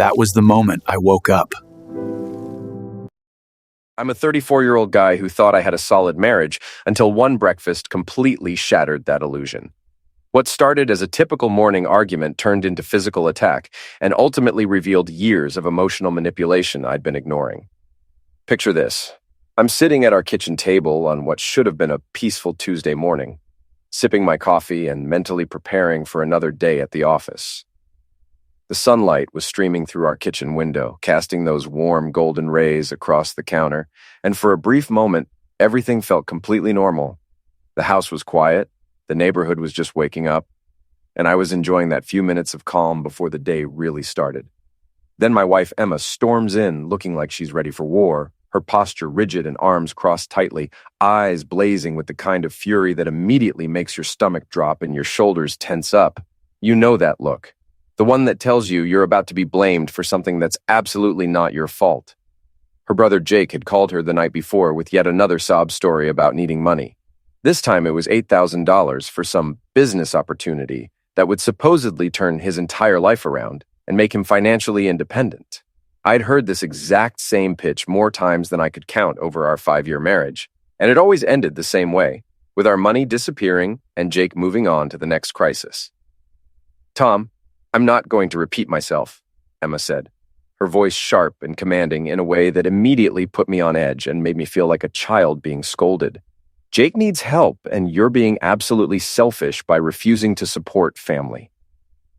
That was the moment I woke up. I'm a 34-year-old guy who thought I had a solid marriage until one breakfast completely shattered that illusion. What started as a typical morning argument turned into physical attack and ultimately revealed years of emotional manipulation I'd been ignoring. Picture this. I'm sitting at our kitchen table on what should have been a peaceful Tuesday morning, sipping my coffee and mentally preparing for another day at the office. The sunlight was streaming through our kitchen window, casting those warm golden rays across the counter, and for a brief moment, everything felt completely normal. The house was quiet, the neighborhood was just waking up, and I was enjoying that few minutes of calm before the day really started. Then my wife Emma storms in, looking like she's ready for war, her posture rigid and arms crossed tightly, eyes blazing with the kind of fury that immediately makes your stomach drop and your shoulders tense up. You know that look. The one that tells you you're about to be blamed for something that's absolutely not your fault. Her brother Jake had called her the night before with yet another sob story about needing money. This time it was $8,000 for some business opportunity that would supposedly turn his entire life around and make him financially independent. I'd heard this exact same pitch more times than I could count over our 5-year marriage, and it always ended the same way, with our money disappearing and Jake moving on to the next crisis. "Tom, I'm not going to repeat myself," Emma said, her voice sharp and commanding in a way that immediately put me on edge and made me feel like a child being scolded. "Jake needs help, and you're being absolutely selfish by refusing to support family."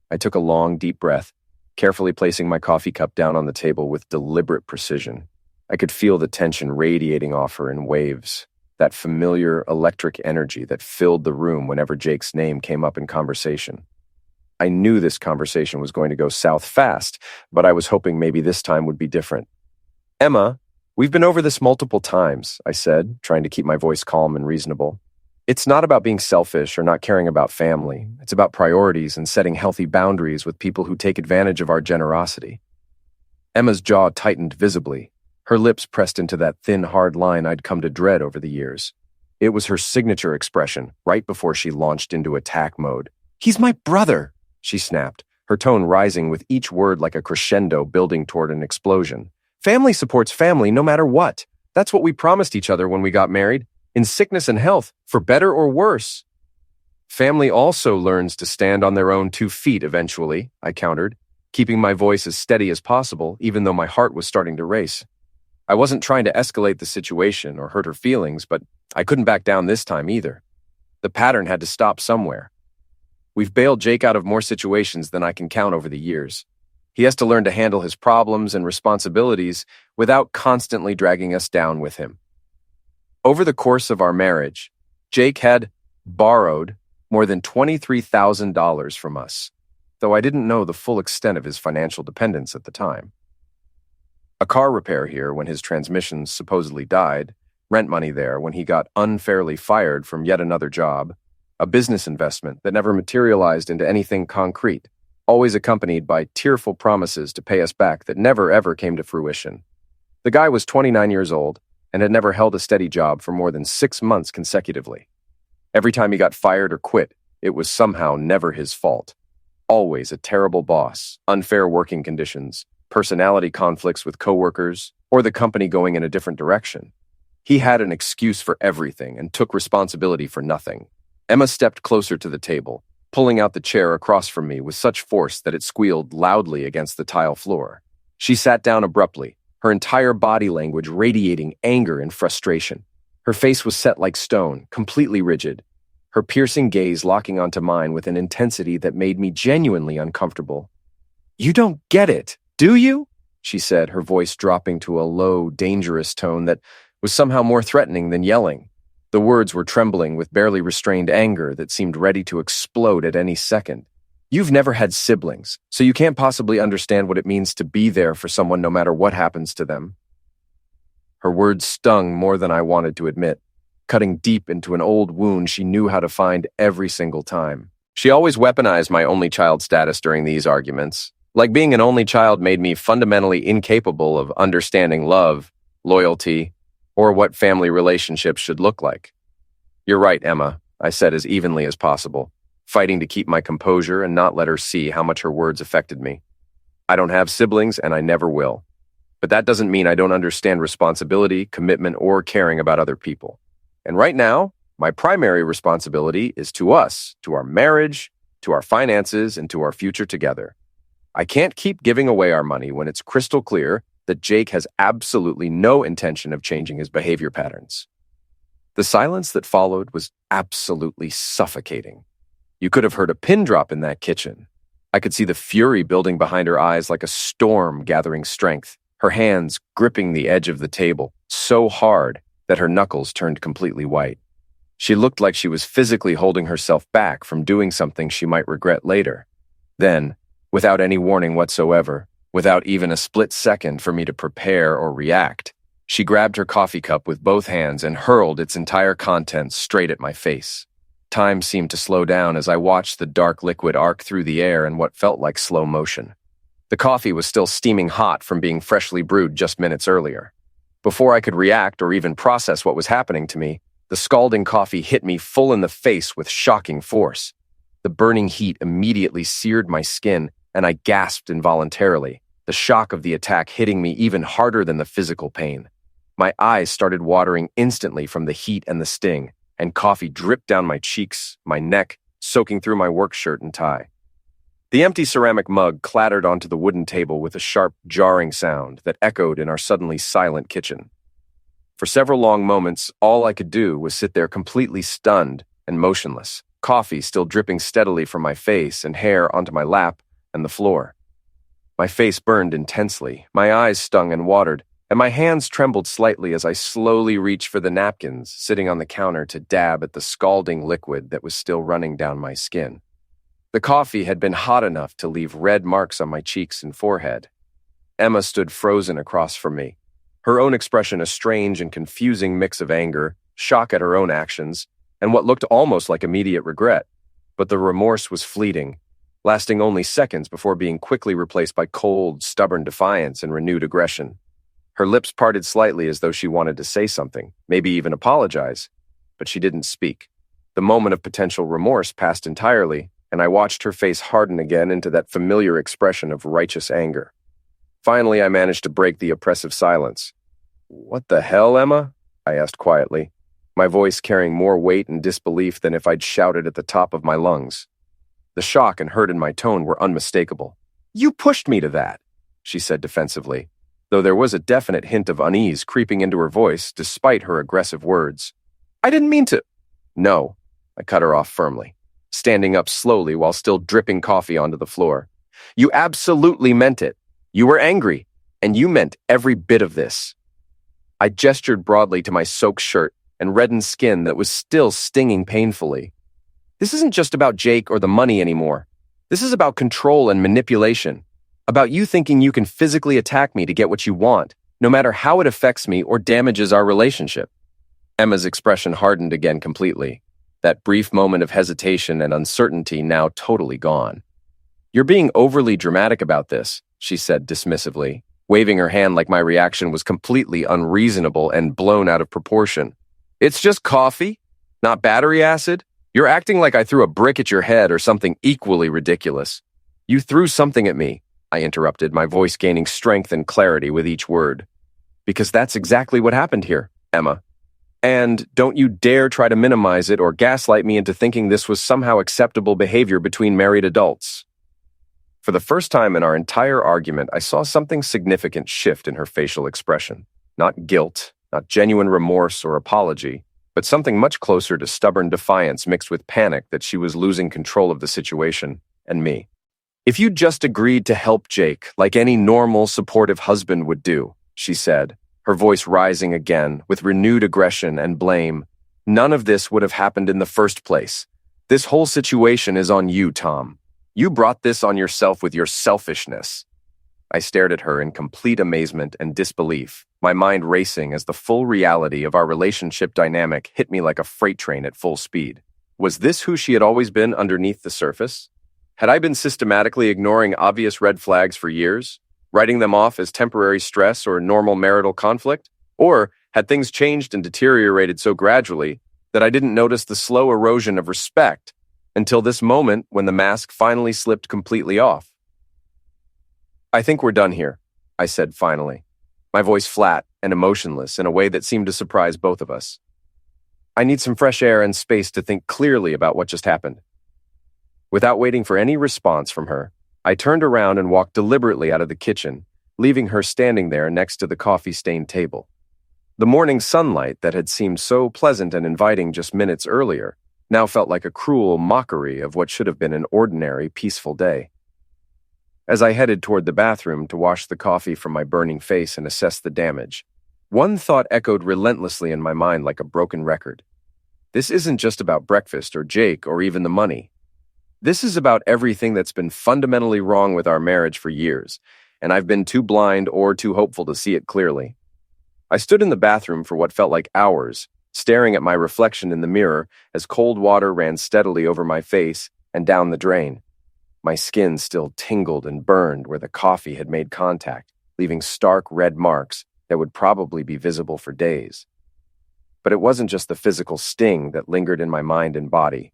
I took a long, deep breath, carefully placing my coffee cup down on the table with deliberate precision. I could feel the tension radiating off her in waves, that familiar electric energy that filled the room whenever Jake's name came up in conversation. I knew this conversation was going to go south fast, but I was hoping maybe this time would be different. "Emma, we've been over this multiple times," I said, trying to keep my voice calm and reasonable. "It's not about being selfish or not caring about family. It's about priorities and setting healthy boundaries with people who take advantage of our generosity." Emma's jaw tightened visibly, her lips pressed into that thin, hard line I'd come to dread over the years. It was her signature expression, right before she launched into attack mode. "He's my brother!" she snapped, her tone rising with each word like a crescendo building toward an explosion. "Family supports family no matter what. That's what we promised each other when we got married, in sickness and health, for better or worse." "Family also learns to stand on their own 2 feet eventually," I countered, keeping my voice as steady as possible, even though my heart was starting to race. I wasn't trying to escalate the situation or hurt her feelings, but I couldn't back down this time either. The pattern had to stop somewhere. We've bailed Jake out of more situations than I can count over the years. He has to learn to handle his problems and responsibilities without constantly dragging us down with him. Over the course of our marriage, Jake had borrowed more than $23,000 from us, though I didn't know the full extent of his financial dependence at the time. A car repair here when his transmission supposedly died, rent money there when he got unfairly fired from yet another job, a business investment that never materialized into anything concrete, always accompanied by tearful promises to pay us back that never ever came to fruition. The guy was 29 years old and had never held a steady job for more than 6 months consecutively. Every time he got fired or quit, it was somehow never his fault. Always a terrible boss, unfair working conditions, personality conflicts with coworkers, or the company going in a different direction. He had an excuse for everything and took responsibility for nothing. Emma stepped closer to the table, pulling out the chair across from me with such force that it squealed loudly against the tile floor. She sat down abruptly, her entire body language radiating anger and frustration. Her face was set like stone, completely rigid, her piercing gaze locking onto mine with an intensity that made me genuinely uncomfortable. "You don't get it, do you?" she said, her voice dropping to a low, dangerous tone that was somehow more threatening than yelling. The words were trembling with barely restrained anger that seemed ready to explode at any second. "You've never had siblings, so you can't possibly understand what it means to be there for someone no matter what happens to them." Her words stung more than I wanted to admit, cutting deep into an old wound she knew how to find every single time. She always weaponized my only child status during these arguments, like being an only child made me fundamentally incapable of understanding love, loyalty, or what family relationships should look like. "You're right, Emma," I said as evenly as possible, fighting to keep my composure and not let her see how much her words affected me. I don't have siblings, and I never will. But that doesn't mean I don't understand responsibility, commitment, or caring about other people. And right now, my primary responsibility is to us, to our marriage, to our finances, and to our future together. I can't keep giving away our money when it's crystal clear that Jake has absolutely no intention of changing his behavior patterns. The silence that followed was absolutely suffocating. You could have heard a pin drop in that kitchen. I could see the fury building behind her eyes like a storm gathering strength, her hands gripping the edge of the table so hard that her knuckles turned completely white. She looked like she was physically holding herself back from doing something she might regret later. Then, without any warning whatsoever, without even a split second for me to prepare or react, she grabbed her coffee cup with both hands and hurled its entire contents straight at my face. Time seemed to slow down as I watched the dark liquid arc through the air in what felt like slow motion. The coffee was still steaming hot from being freshly brewed just minutes earlier. Before I could react or even process what was happening to me, the scalding coffee hit me full in the face with shocking force. The burning heat immediately seared my skin, and I gasped involuntarily, the shock of the attack hitting me even harder than the physical pain. My eyes started watering instantly from the heat and the sting, and coffee dripped down my cheeks, my neck, soaking through my work shirt and tie. The empty ceramic mug clattered onto the wooden table with a sharp, jarring sound that echoed in our suddenly silent kitchen. For several long moments, all I could do was sit there completely stunned and motionless, coffee still dripping steadily from my face and hair onto my lap and the floor. My face burned intensely, my eyes stung and watered, and my hands trembled slightly as I slowly reached for the napkins sitting on the counter to dab at the scalding liquid that was still running down my skin. The coffee had been hot enough to leave red marks on my cheeks and forehead. Emma stood frozen across from me, her own expression a strange and confusing mix of anger, shock at her own actions, and what looked almost like immediate regret. But the remorse was fleeting, lasting only seconds before being quickly replaced by cold, stubborn defiance and renewed aggression. Her lips parted slightly as though she wanted to say something, maybe even apologize, but she didn't speak. The moment of potential remorse passed entirely, and I watched her face harden again into that familiar expression of righteous anger. Finally, I managed to break the oppressive silence. "What the hell, Emma?" I asked quietly, my voice carrying more weight and disbelief than if I'd shouted at the top of my lungs. The shock and hurt in my tone were unmistakable. "You pushed me to that," she said defensively, though there was a definite hint of unease creeping into her voice despite her aggressive words. "I didn't mean to—" "No," I cut her off firmly, standing up slowly while still dripping coffee onto the floor. "You absolutely meant it. You were angry, and you meant every bit of this." I gestured broadly to my soaked shirt and reddened skin that was still stinging painfully. "This isn't just about Jake or the money anymore. This is about control and manipulation, about you thinking you can physically attack me to get what you want, no matter how it affects me or damages our relationship." Emma's expression hardened again completely, that brief moment of hesitation and uncertainty now totally gone. "You're being overly dramatic about this," she said dismissively, waving her hand like my reaction was completely unreasonable and blown out of proportion. "It's just coffee, not battery acid. You're acting like I threw a brick at your head or something equally ridiculous." "You threw something at me," I interrupted, my voice gaining strength and clarity with each word. "Because that's exactly what happened here, Emma. And don't you dare try to minimize it or gaslight me into thinking this was somehow acceptable behavior between married adults." For the first time in our entire argument, I saw something significant shift in her facial expression. Not guilt, not genuine remorse or apology, but something much closer to stubborn defiance mixed with panic that she was losing control of the situation and me. "If you just agreed to help Jake like any normal, supportive husband would do," she said, her voice rising again with renewed aggression and blame, "none of this would have happened in the first place. This whole situation is on you, Tom. You brought this on yourself with your selfishness." I stared at her in complete amazement and disbelief, my mind racing as the full reality of our relationship dynamic hit me like a freight train at full speed. Was this who she had always been underneath the surface? Had I been systematically ignoring obvious red flags for years, writing them off as temporary stress or normal marital conflict? Or had things changed and deteriorated so gradually that I didn't notice the slow erosion of respect until this moment when the mask finally slipped completely off? "I think we're done here," I said finally, my voice flat and emotionless in a way that seemed to surprise both of us. "I need some fresh air and space to think clearly about what just happened." Without waiting for any response from her, I turned around and walked deliberately out of the kitchen, leaving her standing there next to the coffee-stained table. The morning sunlight that had seemed so pleasant and inviting just minutes earlier now felt like a cruel mockery of what should have been an ordinary, peaceful day. As I headed toward the bathroom to wash the coffee from my burning face and assess the damage, one thought echoed relentlessly in my mind like a broken record. This isn't just about breakfast or Jake or even the money. This is about everything that's been fundamentally wrong with our marriage for years, and I've been too blind or too hopeful to see it clearly. I stood in the bathroom for what felt like hours, staring at my reflection in the mirror as cold water ran steadily over my face and down the drain. My skin still tingled and burned where the coffee had made contact, leaving stark red marks that would probably be visible for days. But it wasn't just the physical sting that lingered in my mind and body.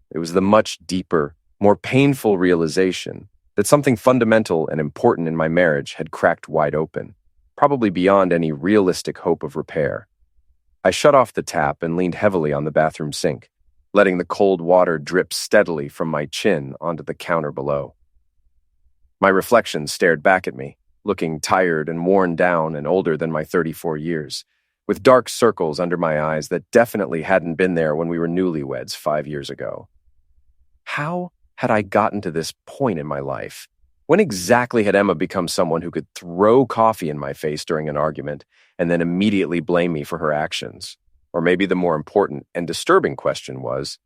It was the much deeper, more painful realization that something fundamental and important in my marriage had cracked wide open, probably beyond any realistic hope of repair. I shut off the tap and leaned heavily on the bathroom sink, letting the cold water drip steadily from my chin onto the counter below. My reflection stared back at me, looking tired and worn down and older than my 34 years, with dark circles under my eyes that definitely hadn't been there when we were newlyweds 5 years ago. How had I gotten to this point in my life? When exactly had Emma become someone who could throw coffee in my face during an argument and then immediately blame me for her actions? Or maybe the more important and disturbing question was,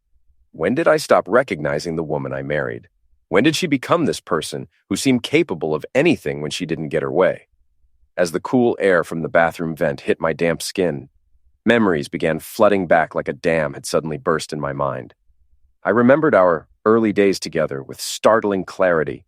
when did I stop recognizing the woman I married? When did she become this person who seemed capable of anything when she didn't get her way? As the cool air from the bathroom vent hit my damp skin, memories began flooding back like a dam had suddenly burst in my mind. I remembered our early days together with startling clarity.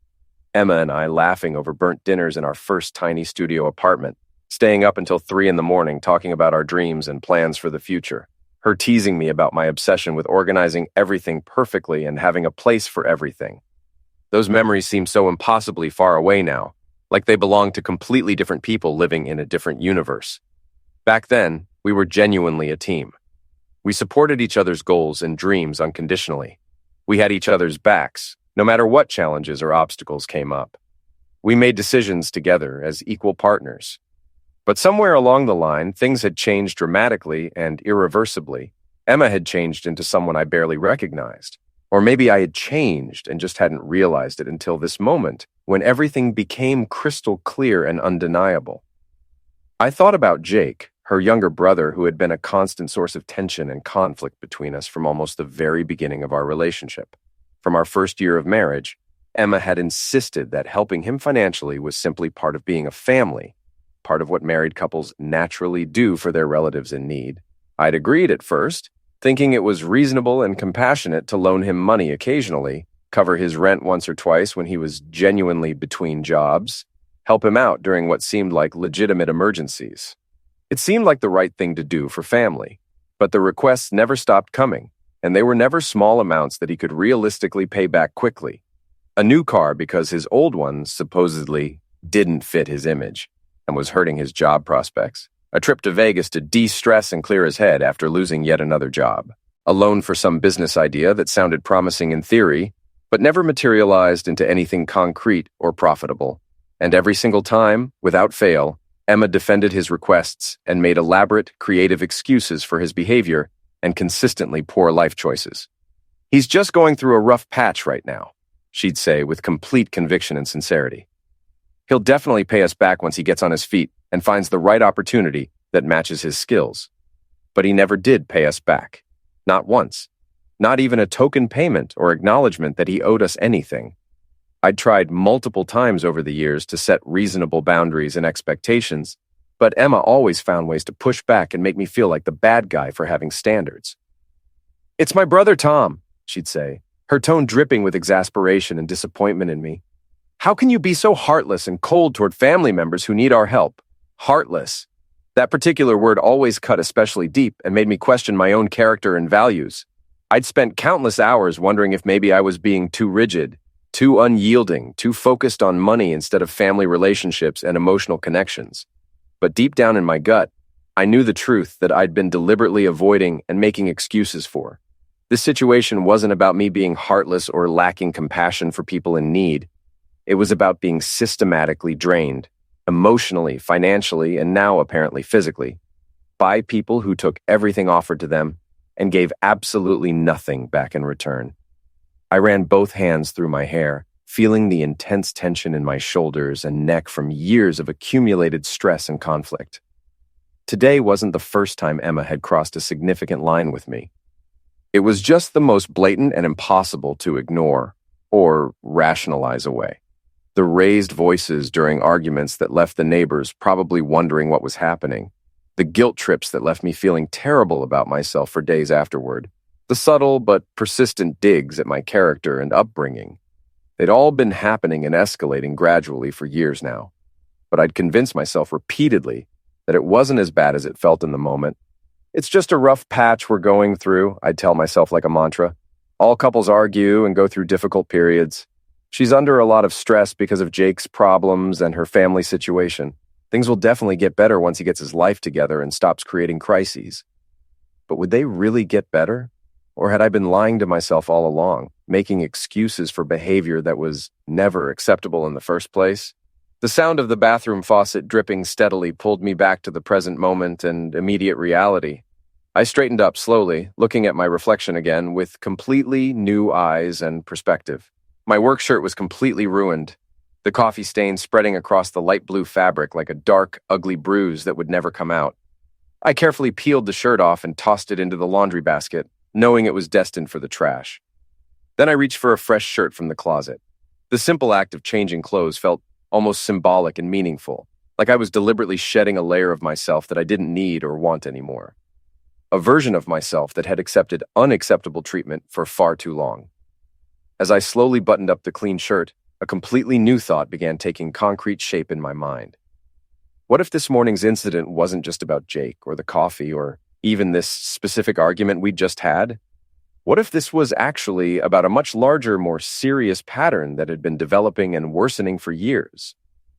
Emma and I laughing over burnt dinners in our first tiny studio apartment, staying up until 3 a.m. talking about our dreams and plans for the future. Her teasing me about my obsession with organizing everything perfectly and having a place for everything. Those memories seem so impossibly far away now, like they belonged to completely different people living in a different universe. Back then, we were genuinely a team. We supported each other's goals and dreams unconditionally. We had each other's backs, no matter what challenges or obstacles came up. We made decisions together as equal partners. But somewhere along the line, things had changed dramatically and irreversibly. Emma had changed into someone I barely recognized. Or maybe I had changed and just hadn't realized it until this moment, when everything became crystal clear and undeniable. I thought about Jake, her younger brother, who had been a constant source of tension and conflict between us from almost the very beginning of our relationship. From our first year of marriage, Emma had insisted that helping him financially was simply part of being a family, part of what married couples naturally do for their relatives in need. I'd agreed at first, thinking it was reasonable and compassionate to loan him money occasionally, cover his rent once or twice when he was genuinely between jobs, help him out during what seemed like legitimate emergencies. It seemed like the right thing to do for family, but the requests never stopped coming, and they were never small amounts that he could realistically pay back quickly. A new car because his old one supposedly didn't fit his image and was hurting his job prospects. A trip to Vegas to de-stress and clear his head after losing yet another job. A loan for some business idea that sounded promising in theory, but never materialized into anything concrete or profitable. And every single time, without fail, Emma defended his requests and made elaborate, creative excuses for his behavior and consistently poor life choices. "He's just going through a rough patch right now," she'd say with complete conviction and sincerity. "He'll definitely pay us back once he gets on his feet and finds the right opportunity that matches his skills." But he never did pay us back. Not once. Not even a token payment or acknowledgement that he owed us anything. I'd tried multiple times over the years to set reasonable boundaries and expectations, but Emma always found ways to push back and make me feel like the bad guy for having standards. "It's my brother Tom," she'd say, her tone dripping with exasperation and disappointment in me. "How can you be so heartless and cold toward family members who need our help?" Heartless. That particular word always cut especially deep and made me question my own character and values. I'd spent countless hours wondering if maybe I was being too rigid, too unyielding, too focused on money instead of family relationships and emotional connections. But deep down in my gut, I knew the truth that I'd been deliberately avoiding and making excuses for. This situation wasn't about me being heartless or lacking compassion for people in need. It was about being systematically drained, emotionally, financially, and now apparently physically, by people who took everything offered to them and gave absolutely nothing back in return. I ran both hands through my hair, feeling the intense tension in my shoulders and neck from years of accumulated stress and conflict. Today wasn't the first time Emma had crossed a significant line with me. It was just the most blatant and impossible to ignore or rationalize away. The raised voices during arguments that left the neighbors probably wondering what was happening. The guilt trips that left me feeling terrible about myself for days afterward. The subtle but persistent digs at my character and upbringing. They'd all been happening and escalating gradually for years now. But I'd convinced myself repeatedly that it wasn't as bad as it felt in the moment. It's just a rough patch we're going through, I'd tell myself like a mantra. All couples argue and go through difficult periods. She's under a lot of stress because of Jake's problems and her family situation. Things will definitely get better once he gets his life together and stops creating crises. But would they really get better? Or had I been lying to myself all along, making excuses for behavior that was never acceptable in the first place? The sound of the bathroom faucet dripping steadily pulled me back to the present moment and immediate reality. I straightened up slowly, looking at my reflection again with completely new eyes and perspective. My work shirt was completely ruined, the coffee stain spreading across the light blue fabric like a dark, ugly bruise that would never come out. I carefully peeled the shirt off and tossed it into the laundry basket, knowing it was destined for the trash. Then I reached for a fresh shirt from the closet. The simple act of changing clothes felt almost symbolic and meaningful, like I was deliberately shedding a layer of myself that I didn't need or want anymore. A version of myself that had accepted unacceptable treatment for far too long. As I slowly buttoned up the clean shirt, a completely new thought began taking concrete shape in my mind. What if this morning's incident wasn't just about Jake or the coffee or even this specific argument we'd just had? What if this was actually about a much larger, more serious pattern that had been developing and worsening for years?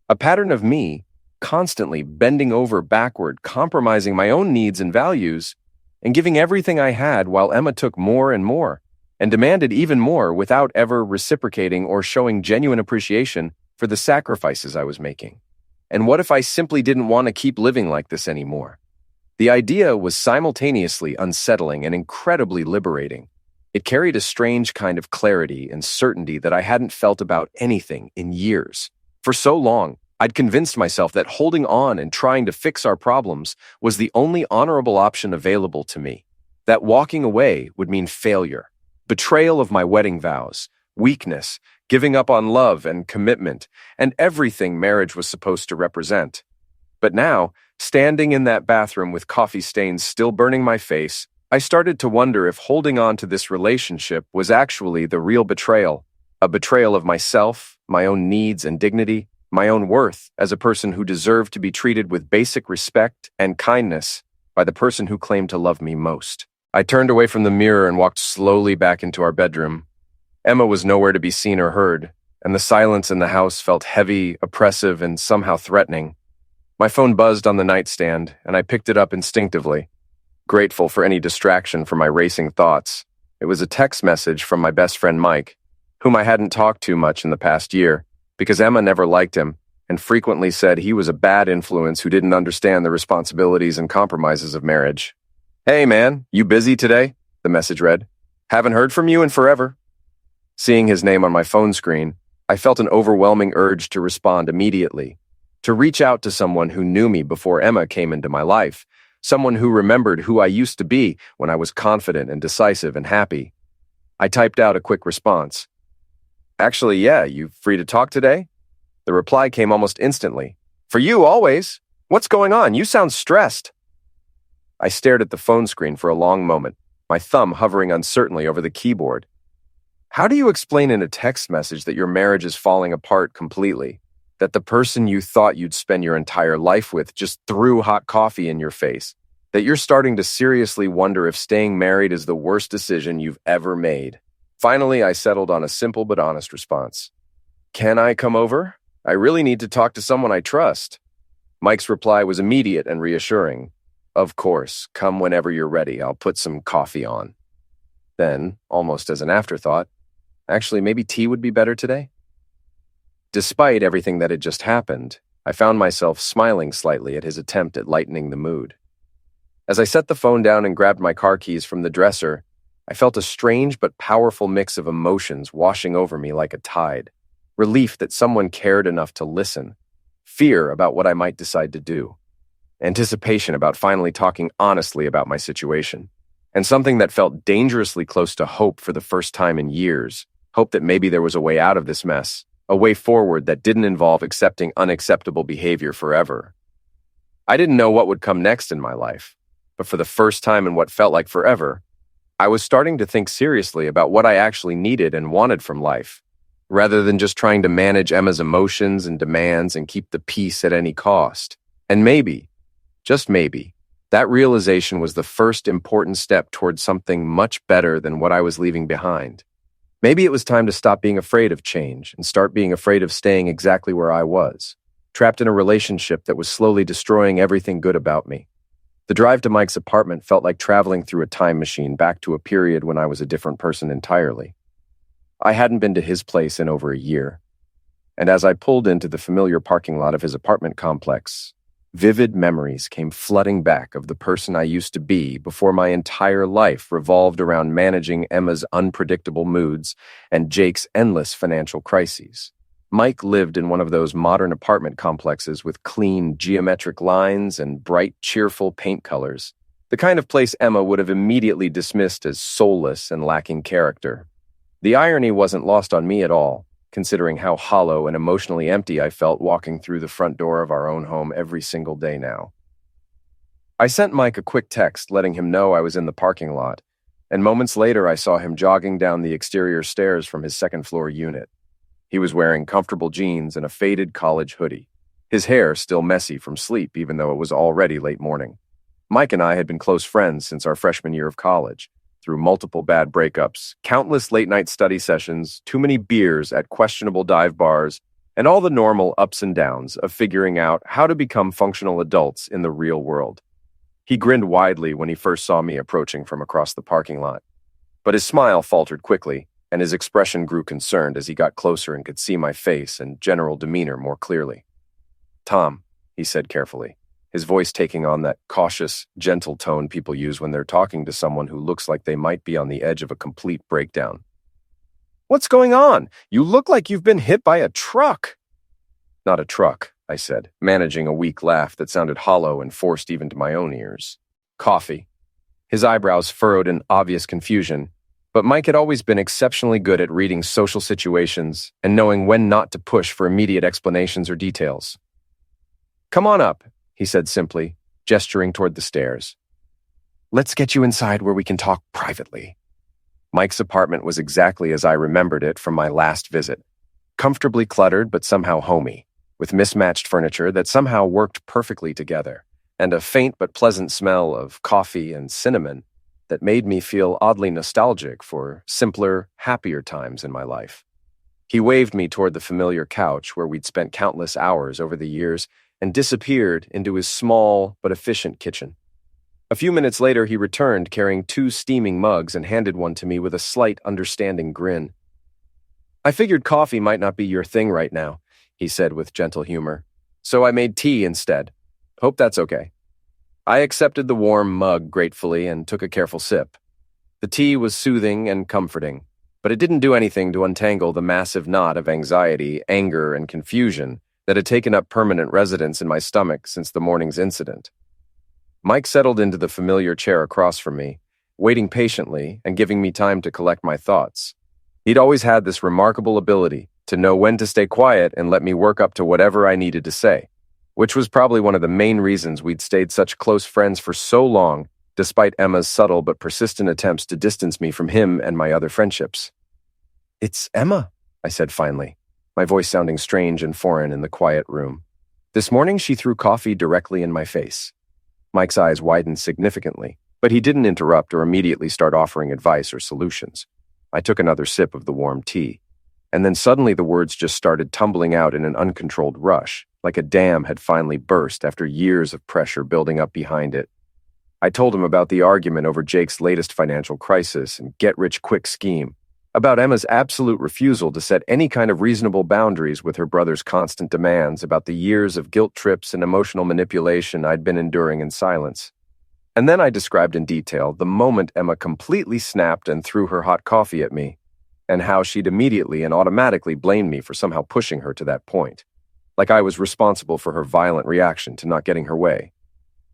A pattern of me constantly bending over backward, compromising my own needs and values, and giving everything I had while Emma took more and demanded even more without ever reciprocating or showing genuine appreciation for the sacrifices I was making. And what if I simply didn't want to keep living like this anymore? The idea was simultaneously unsettling and incredibly liberating. It carried a strange kind of clarity and certainty that I hadn't felt about anything in years. For so long, I'd convinced myself that holding on and trying to fix our problems was the only honorable option available to me. That walking away would mean failure, betrayal of my wedding vows, weakness, giving up on love and commitment, and everything marriage was supposed to represent. But now, standing in that bathroom with coffee stains still burning my face, I started to wonder if holding on to this relationship was actually the real betrayal, a betrayal of myself, my own needs and dignity, my own worth as a person who deserved to be treated with basic respect and kindness by the person who claimed to love me most. I turned away from the mirror and walked slowly back into our bedroom. Emma was nowhere to be seen or heard, and the silence in the house felt heavy, oppressive, and somehow threatening. My phone buzzed on the nightstand, and I picked it up instinctively, grateful for any distraction from my racing thoughts. It was a text message from my best friend Mike, whom I hadn't talked to much in the past year, because Emma never liked him and frequently said he was a bad influence who didn't understand the responsibilities and compromises of marriage. "Hey man, you busy today?" the message read. "Haven't heard from you in forever." Seeing his name on my phone screen, I felt an overwhelming urge to respond immediately, to reach out to someone who knew me before Emma came into my life, someone who remembered who I used to be when I was confident and decisive and happy. I typed out a quick response. "Actually, yeah, you free to talk today?" The reply came almost instantly. "For you, always. What's going on? You sound stressed." I stared at the phone screen for a long moment, my thumb hovering uncertainly over the keyboard. How do you explain in a text message that your marriage is falling apart completely? That the person you thought you'd spend your entire life with just threw hot coffee in your face? That you're starting to seriously wonder if staying married is the worst decision you've ever made? Finally, I settled on a simple but honest response. Can I come over? I really need to talk to someone I trust. Mike's reply was immediate and reassuring. Of course, come whenever you're ready. I'll put some coffee on. Then, almost as an afterthought, actually, maybe tea would be better today? Despite everything that had just happened, I found myself smiling slightly at his attempt at lightening the mood. As I set the phone down and grabbed my car keys from the dresser, I felt a strange but powerful mix of emotions washing over me like a tide. Relief that someone cared enough to listen, fear about what I might decide to do, anticipation about finally talking honestly about my situation, and something that felt dangerously close to hope for the first time in years, hope that maybe there was a way out of this mess, a way forward that didn't involve accepting unacceptable behavior forever. I didn't know what would come next in my life, but for the first time in what felt like forever, I was starting to think seriously about what I actually needed and wanted from life, rather than just trying to manage Emma's emotions and demands and keep the peace at any cost. And maybe, just maybe, that realization was the first important step towards something much better than what I was leaving behind. Maybe it was time to stop being afraid of change and start being afraid of staying exactly where I was, trapped in a relationship that was slowly destroying everything good about me. The drive to Mike's apartment felt like traveling through a time machine back to a period when I was a different person entirely. I hadn't been to his place in over a year, and as I pulled into the familiar parking lot of his apartment complex, vivid memories came flooding back of the person I used to be before my entire life revolved around managing Emma's unpredictable moods and Jake's endless financial crises. Mike lived in one of those modern apartment complexes with clean, geometric lines and bright, cheerful paint colors, the kind of place Emma would have immediately dismissed as soulless and lacking character. The irony wasn't lost on me at all, considering how hollow and emotionally empty I felt walking through the front door of our own home every single day now. I sent Mike a quick text letting him know I was in the parking lot, and moments later I saw him jogging down the exterior stairs from his second-floor unit. He was wearing comfortable jeans and a faded college hoodie, his hair still messy from sleep even though it was already late morning. Mike and I had been close friends since our freshman year of college, through multiple bad breakups, countless late-night study sessions, too many beers at questionable dive bars, and all the normal ups and downs of figuring out how to become functional adults in the real world. He grinned widely when he first saw me approaching from across the parking lot, but his smile faltered quickly, and his expression grew concerned as he got closer and could see my face and general demeanor more clearly. "Tom," he said carefully, his voice taking on that cautious, gentle tone people use when they're talking to someone who looks like they might be on the edge of a complete breakdown. "What's going on? You look like you've been hit by a truck." "Not a truck," I said, managing a weak laugh that sounded hollow and forced even to my own ears. "Coffee." His eyebrows furrowed in obvious confusion, but Mike had always been exceptionally good at reading social situations and knowing when not to push for immediate explanations or details. "Come on up," he said simply, gesturing toward the stairs. "Let's get you inside where we can talk privately." Mike's apartment was exactly as I remembered it from my last visit, comfortably cluttered but somehow homey, with mismatched furniture that somehow worked perfectly together, and a faint but pleasant smell of coffee and cinnamon that made me feel oddly nostalgic for simpler, happier times in my life. He waved me toward the familiar couch where we'd spent countless hours over the years and disappeared into his small but efficient kitchen. A few minutes later, he returned carrying 2 steaming mugs and handed one to me with a slight, understanding grin. "I figured coffee might not be your thing right now," he said with gentle humor, "so I made tea instead. Hope that's okay." I accepted the warm mug gratefully and took a careful sip. The tea was soothing and comforting, but it didn't do anything to untangle the massive knot of anxiety, anger, and confusion that had taken up permanent residence in my stomach since the morning's incident. Mike settled into the familiar chair across from me, waiting patiently and giving me time to collect my thoughts. He'd always had this remarkable ability to know when to stay quiet and let me work up to whatever I needed to say, which was probably one of the main reasons we'd stayed such close friends for so long, despite Emma's subtle but persistent attempts to distance me from him and my other friendships. "It's Emma," I said finally, my voice sounding strange and foreign in the quiet room. This morning she threw coffee directly in my face. Mike's eyes widened significantly, but he didn't interrupt or immediately start offering advice or solutions. I took another sip of the warm tea, and then suddenly the words just started tumbling out in an uncontrolled rush, like a dam had finally burst after years of pressure building up behind it. I told him about the argument over Jake's latest financial crisis and get-rich-quick scheme, about Emma's absolute refusal to set any kind of reasonable boundaries with her brother's constant demands, about the years of guilt trips and emotional manipulation I'd been enduring in silence. And then I described in detail the moment Emma completely snapped and threw her hot coffee at me, and how she'd immediately and automatically blamed me for somehow pushing her to that point, like I was responsible for her violent reaction to not getting her way.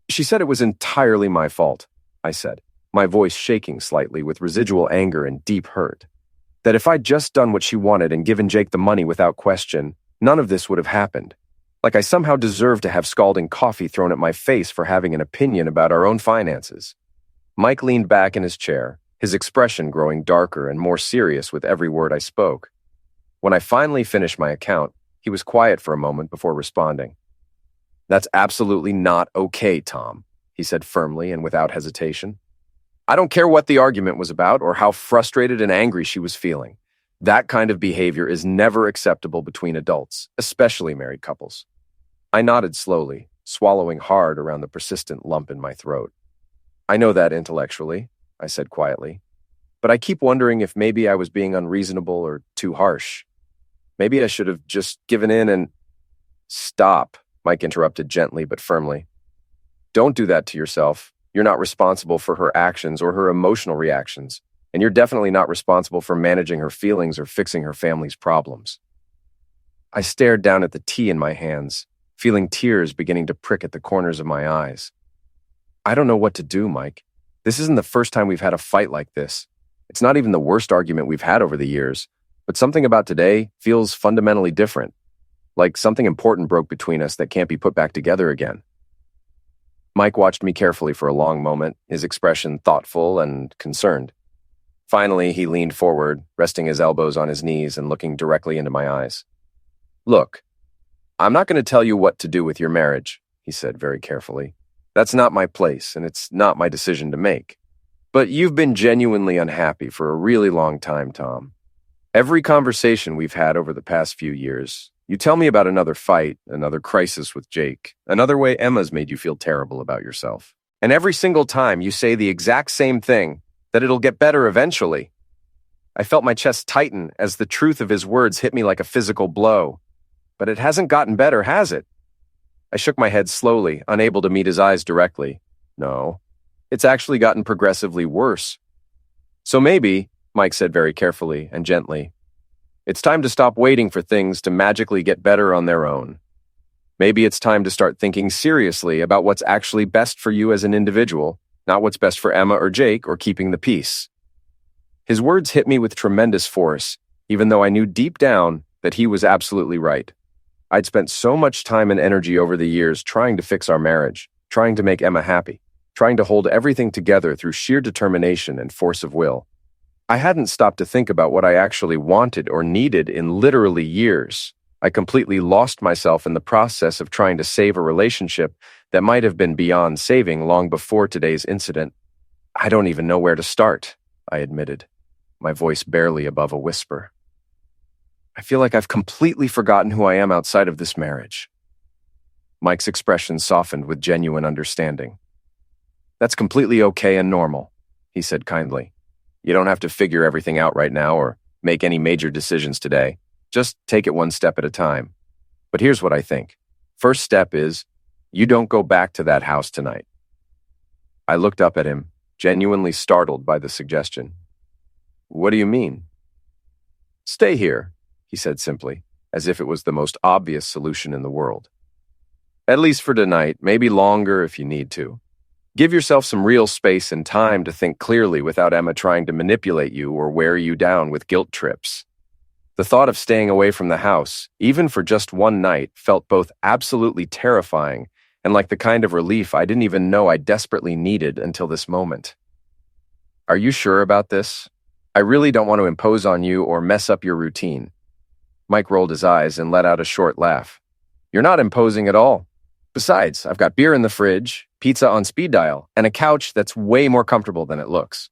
She said it was entirely my fault, I said, my voice shaking slightly with residual anger and deep hurt. That if I'd just done what she wanted and given Jake the money without question, none of this would have happened. Like I somehow deserved to have scalding coffee thrown at my face for having an opinion about our own finances. Mike leaned back in his chair, his expression growing darker and more serious with every word I spoke. When I finally finished my account, he was quiet for a moment before responding. "That's absolutely not okay, Tom," he said firmly and without hesitation. "I don't care what the argument was about or how frustrated and angry she was feeling. That kind of behavior is never acceptable between adults, especially married couples." I nodded slowly, swallowing hard around the persistent lump in my throat. "I know that intellectually," I said quietly, "but I keep wondering if maybe I was being unreasonable or too harsh. Maybe I should have just given in and—" "Stop," Mike interrupted gently but firmly. "Don't do that to yourself. You're not responsible for her actions or her emotional reactions, and you're definitely not responsible for managing her feelings or fixing her family's problems." I stared down at the tea in my hands, feeling tears beginning to prick at the corners of my eyes. "I don't know what to do, Mike. This isn't the first time we've had a fight like this. It's not even the worst argument we've had over the years, but something about today feels fundamentally different. Like something important broke between us that can't be put back together again." Mike watched me carefully for a long moment, his expression thoughtful and concerned. Finally, he leaned forward, resting his elbows on his knees and looking directly into my eyes. "Look, I'm not going to tell you what to do with your marriage," he said very carefully. "That's not my place, and it's not my decision to make. But you've been genuinely unhappy for a really long time, Tom. Every conversation we've had over the past few years, you tell me about another fight, another crisis with Jake, another way Emma's made you feel terrible about yourself. And every single time you say the exact same thing, that it'll get better eventually." I felt my chest tighten as the truth of his words hit me like a physical blow. "But it hasn't gotten better, has it?" I shook my head slowly, unable to meet his eyes directly. "No, it's actually gotten progressively worse." "So maybe," Mike said very carefully and gently, "it's time to stop waiting for things to magically get better on their own. Maybe it's time to start thinking seriously about what's actually best for you as an individual, not what's best for Emma or Jake or keeping the peace." His words hit me with tremendous force, even though I knew deep down that he was absolutely right. I'd spent so much time and energy over the years trying to fix our marriage, trying to make Emma happy, trying to hold everything together through sheer determination and force of will. I hadn't stopped to think about what I actually wanted or needed in literally years. I completely lost myself in the process of trying to save a relationship that might have been beyond saving long before today's incident. "I don't even know where to start," I admitted, my voice barely above a whisper. "I feel like I've completely forgotten who I am outside of this marriage." Mike's expression softened with genuine understanding. "That's completely okay and normal," he said kindly. "You don't have to figure everything out right now or make any major decisions today. Just take it one step at a time. But here's what I think. First step is, you don't go back to that house tonight." I looked up at him, genuinely startled by the suggestion. "What do you mean?" "Stay here," he said simply, as if it was the most obvious solution in the world. "At least for tonight, maybe longer if you need to. Give yourself some real space and time to think clearly without Emma trying to manipulate you or wear you down with guilt trips." The thought of staying away from the house, even for just one night, felt both absolutely terrifying and like the kind of relief I didn't even know I desperately needed until this moment. "Are you sure about this? I really don't want to impose on you or mess up your routine." Mike rolled his eyes and let out a short laugh. "You're not imposing at all. Besides, I've got beer in the fridge, pizza on speed dial, and a couch that's way more comfortable than it looks."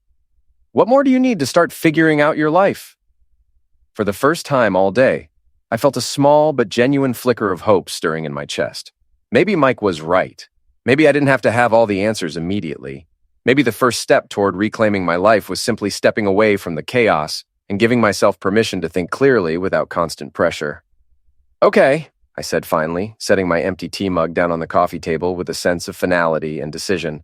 What more do you need to start figuring out your life? For the first time all day, I felt a small but genuine flicker of hope stirring in my chest. Maybe Mike was right. Maybe I didn't have to have all the answers immediately. Maybe the first step toward reclaiming my life was simply stepping away from the chaos and giving myself permission to think clearly without constant pressure. Okay, I said finally, setting my empty tea mug down on the coffee table with a sense of finality and decision.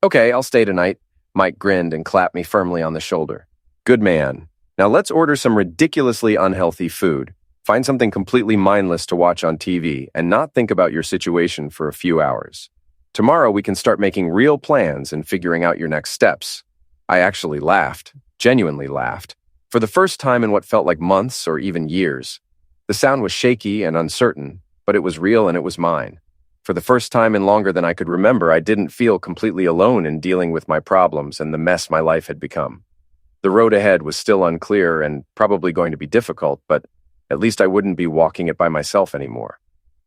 Okay, I'll stay tonight. Mike grinned and clapped me firmly on the shoulder. Good man. Now let's order some ridiculously unhealthy food. Find something completely mindless to watch on TV and not think about your situation for a few hours. Tomorrow we can start making real plans and figuring out your next steps. I actually laughed, genuinely laughed, for the first time in what felt like months or even years. The sound was shaky and uncertain, but it was real and it was mine. For the first time in longer than I could remember, I didn't feel completely alone in dealing with my problems and the mess my life had become. The road ahead was still unclear and probably going to be difficult, but at least I wouldn't be walking it by myself anymore.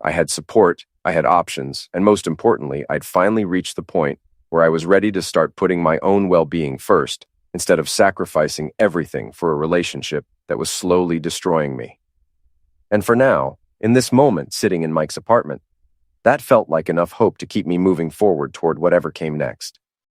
I had support, I had options, and most importantly, I'd finally reached the point where I was ready to start putting my own well-being first, instead of sacrificing everything for a relationship that was slowly destroying me. And for now, in this moment sitting in Mike's apartment, that felt like enough hope to keep me moving forward toward whatever came next.